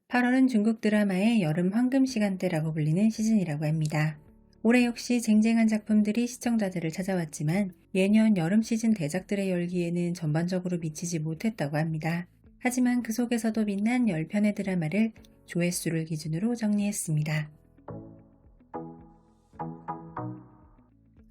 8월은 중국 드라마의 여름 황금 시간대라고 불리는 시즌이라고 합니다. 올해 역시 쟁쟁한 작품들이 시청자들을 찾아왔지만 예년 여름 시즌 대작들의 열기에는 전반적으로 미치지 못했다고 합니다. 하지만 그 속에서도 빛난 10편의 드라마를 조회수를 기준으로 정리했습니다.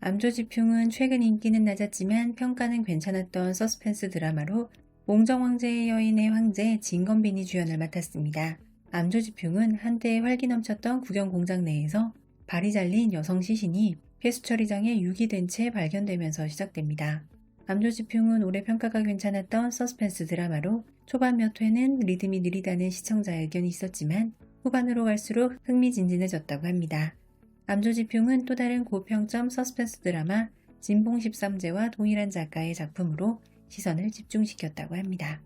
암조지풍은 최근 인기는 낮았지만 평가는 괜찮았던 서스펜스 드라마로 몽정왕제의 여인의 황제 진건빈이 주연을 맡았습니다. 암조지풍은 한때 활기 넘쳤던 국영공장 내에서 발이 잘린 여성 시신이 폐수 처리장에 유기된 채 발견되면서 시작됩니다. 암조지풍은 올해 평가가 괜찮았던 서스펜스 드라마로 초반 몇 회는 리듬이 느리다는 시청자 의견이 있었지만 후반으로 갈수록 흥미진진해졌다고 합니다. 암조지풍은 또 다른 고평점 서스펜스 드라마 진봉 13제와 동일한 작가의 작품으로 시선을 집중시켰다고 합니다.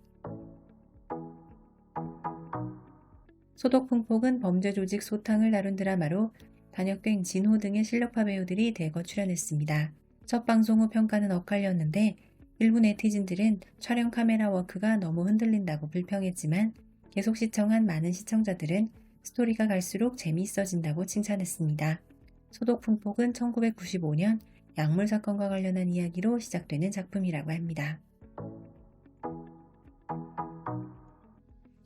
소독풍폭은 범죄 조직 소탕을 다룬 드라마로 단역갱 진호 등의 실력파 배우들이 대거 출연했습니다. 첫 방송 후 평가는 엇갈렸는데 일부 네티즌들은 촬영 카메라 워크가 너무 흔들린다고 불평했지만 계속 시청한 많은 시청자들은 스토리가 갈수록 재미있어진다고 칭찬했습니다. 소독풍폭은 1995년 약물 사건과 관련한 이야기로 시작되는 작품이라고 합니다.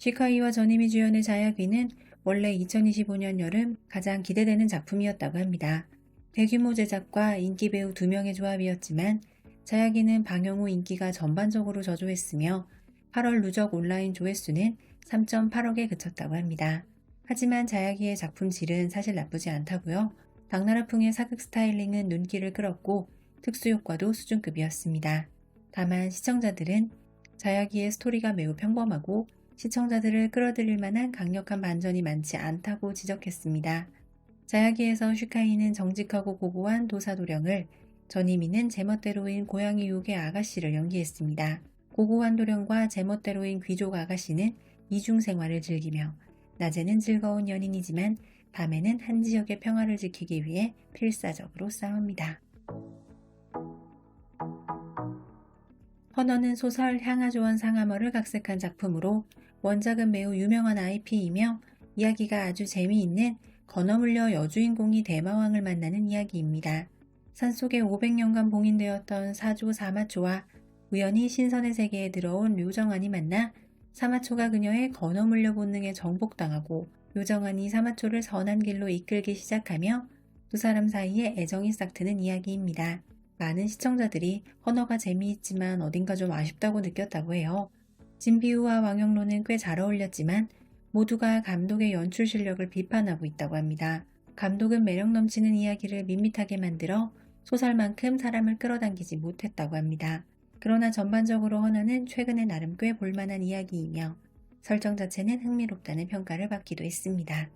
쉬카이와 전임이 주연의 자야귀는 원래 2025년 여름 가장 기대되는 작품이었다고 합니다. 대규모 제작과 인기 배우 2명의 조합이었지만 자야귀는 방영 후 인기가 전반적으로 저조했으며 8월 누적 온라인 조회수는 3.8억에 그쳤다고 합니다. 하지만 자야귀의 작품 질은 사실 나쁘지 않다고요. 당나라풍의 사극 스타일링은 눈길을 끌었고 특수효과도 수준급이었습니다. 다만 시청자들은 자야귀의 스토리가 매우 평범하고 시청자들을 끌어들일 만한 강력한 반전이 많지 않다고 지적했습니다. 자야귀에서 슈카이는 정직하고 고고한 도사도령을, 전이미는 제멋대로인 고양이 요괴 아가씨를 연기했습니다. 고고한 도령과 제멋대로인 귀족 아가씨는 이중 생활을 즐기며 낮에는 즐거운 연인이지만 밤에는 한 지역의 평화를 지키기 위해 필사적으로 싸웁니다. 헌어는 소설 향하조원 상하머를 각색한 작품으로 원작은 매우 유명한 IP이며 이야기가 아주 재미있는 건어물려 여주인공이 대마왕을 만나는 이야기입니다. 산속에 500년간 봉인되었던 사조 사마초와 우연히 신선의 세계에 들어온 류정안이 만나 사마초가 그녀의 건어물려 본능에 정복당하고 류정안이 사마초를 선한 길로 이끌기 시작하며 두 사람 사이에 애정이 싹트는 이야기입니다. 많은 시청자들이 헌어가 재미있지만 어딘가 좀 아쉽다고 느꼈다고 해요. 진비우와 왕영로는 꽤 잘 어울렸지만 모두가 감독의 연출 실력을 비판하고 있다고 합니다. 감독은 매력 넘치는 이야기를 밋밋하게 만들어 소설만큼 사람을 끌어당기지 못했다고 합니다. 그러나 전반적으로 헌어는 최근에 나름 꽤 볼만한 이야기이며 설정 자체는 흥미롭다는 평가를 받기도 했습니다.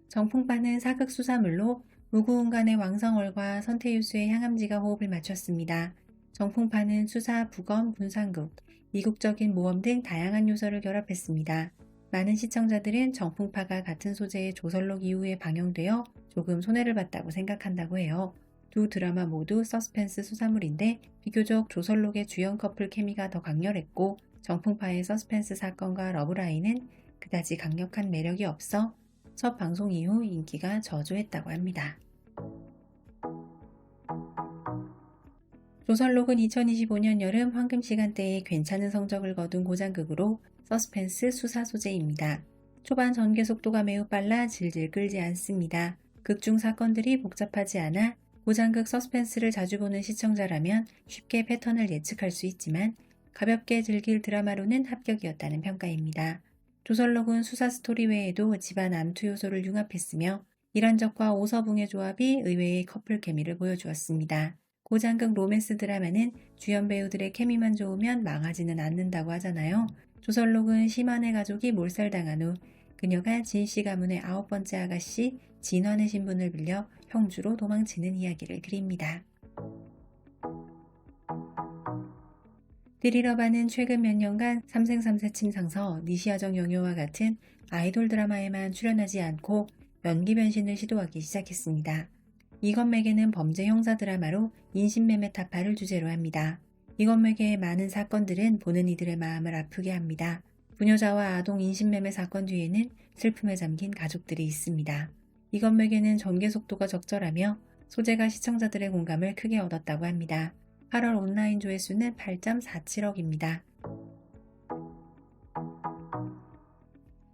정풍파는 사극 수사물로 무구운간의 왕성월과 선태유수의 향암지가 호흡을 맞췄습니다. 정풍파는 수사, 부검, 군상극, 이국적인 모험 등 다양한 요소를 결합했습니다. 많은 시청자들은 정풍파가 같은 소재의 조설록 이후에 방영되어 조금 손해를 봤다고 생각한다고 해요. 두 드라마 모두 서스펜스 수사물인데 비교적 조설록의 주연 커플 케미가 더 강렬했고 정풍파의 서스펜스 사건과 러브라인은 그다지 강력한 매력이 없어 첫 방송 이후 인기가 저조했다고 합니다. 조설록은 2025년 여름 황금 시간대에 괜찮은 성적을 거둔 고장극으로 서스펜스 수사 소재입니다. 초반 전개 속도가 매우 빨라 질질 끌지 않습니다. 극중 사건들이 복잡하지 않아 고장극 서스펜스를 자주 보는 시청자라면 쉽게 패턴을 예측할 수 있지만 가볍게 즐길 드라마로는 합격이었다는 평가입니다. 조설록은 수사 스토리 외에도 집안 암투 요소를 융합했으며 이란적과 오서붕의 조합이 의외의 커플 케미를 보여주었습니다. 고장극 로맨스 드라마는 주연 배우들의 케미만 좋으면 망하지는 않는다고 하잖아요. 조설록은 심한의 가족이 몰살당한 후 그녀가 진씨 가문의 9번째 아가씨 진환의 신분을 빌려 형주로 도망치는 이야기를 그립니다. 드리러바는 최근 몇 년간 삼생삼세 침상서, 니시여정 영효와 같은 아이돌 드라마에만 출연하지 않고 연기 변신을 시도하기 시작했습니다. 이건 맥에는 범죄 형사 드라마로 인신매매 타파를 주제로 합니다. 이건맥의 많은 사건들은 보는 이들의 마음을 아프게 합니다. 부녀자와 아동 인신매매 사건 뒤에는 슬픔에 잠긴 가족들이 있습니다. 이건맥에는 전개 속도가 적절하며 소재가 시청자들의 공감을 크게 얻었다고 합니다. 8월 온라인 조회수는 8.47억입니다.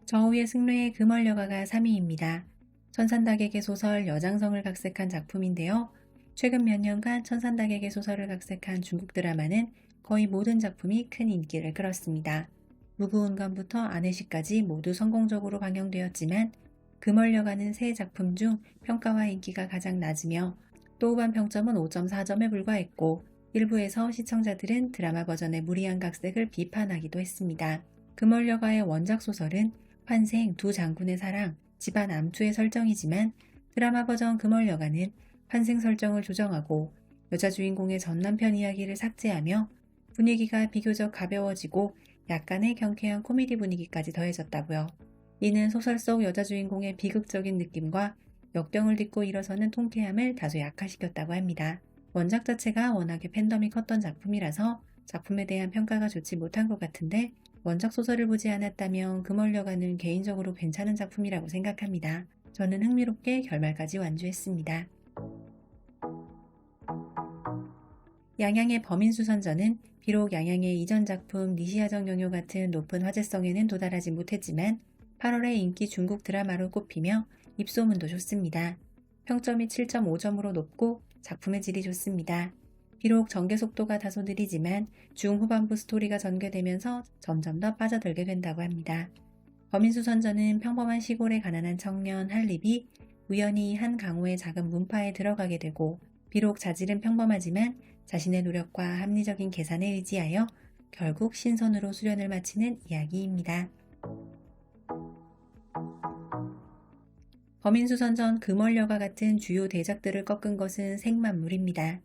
저우의 승려의 금얼여가가 3위입니다. 천산다객의 소설 여장성을 각색한 작품인데요. 최근 몇 년간 천산다객의 소설을 각색한 중국 드라마는 거의 모든 작품이 큰 인기를 끌었습니다. 무구운감부터 안해시까지 모두 성공적으로 방영되었지만 금얼여가는 세 작품 중 평가와 인기가 가장 낮으며 또 후반 평점은 5.4점에 불과했고 일부에서 시청자들은 드라마 버전의 무리한 각색을 비판하기도 했습니다. 금얼여가의 원작 소설은 환생 두 장군의 사랑, 집안 암투의 설정이지만 드라마 버전 금얼여가는 환생 설정을 조정하고 여자 주인공의 전 남편 이야기를 삭제하며 분위기가 비교적 가벼워지고 약간의 경쾌한 코미디 분위기까지 더해졌다고요. 이는 소설 속 여자 주인공의 비극적인 느낌과 역경을 딛고 일어서는 통쾌함을 다소 약화시켰다고 합니다. 원작 자체가 워낙에 팬덤이 컸던 작품이라서 작품에 대한 평가가 좋지 못한 것 같은데 원작 소설을 보지 않았다면 금얼여가는 개인적으로 괜찮은 작품이라고 생각합니다. 저는 흥미롭게 결말까지 완주했습니다. 양양의 범인수선전은 비록 양양의 이전 작품 니시야정 영요 같은 높은 화제성에는 도달하지 못했지만 8월의 인기 중국 드라마로 꼽히며 입소문도 좋습니다. 평점이 7.5점으로 높고 작품의 질이 좋습니다. 비록 전개 속도가 다소 느리지만 중후반부 스토리가 전개되면서 점점 더 빠져들게 된다고 합니다. 범인수선전은 평범한 시골의 가난한 청년 할립이 우연히 한 강호의 작은 문파에 들어가게 되고 비록 자질은 평범하지만 자신의 노력과 합리적인 계산에 의지하여 결국 신선으로 수련을 마치는 이야기입니다. 범인수선전 금얼여가 같은 주요 대작들을 꺾은 것은 생만물입니다.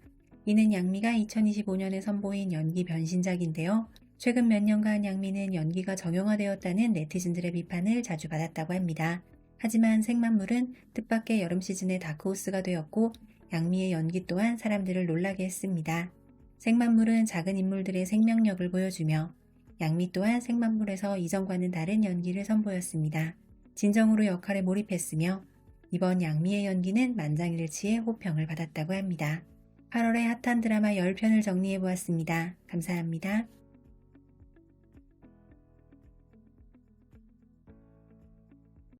이는 양미가 2025년에 선보인 연기 변신작인데요. 최근 몇 년간 양미는 연기가 정형화되었다는 네티즌들의 비판을 자주 받았다고 합니다. 하지만 생만물은 뜻밖의 여름 시즌의 다크호스가 되었고 양미의 연기 또한 사람들을 놀라게 했습니다. 생만물은 작은 인물들의 생명력을 보여주며 양미 또한 생만물에서 이전과는 다른 연기를 선보였습니다. 진정으로 역할에 몰입했으며 이번 양미의 연기는 만장일치의 호평을 받았다고 합니다. 8월의 핫한 드라마 10편을 정리해보았습니다. 감사합니다.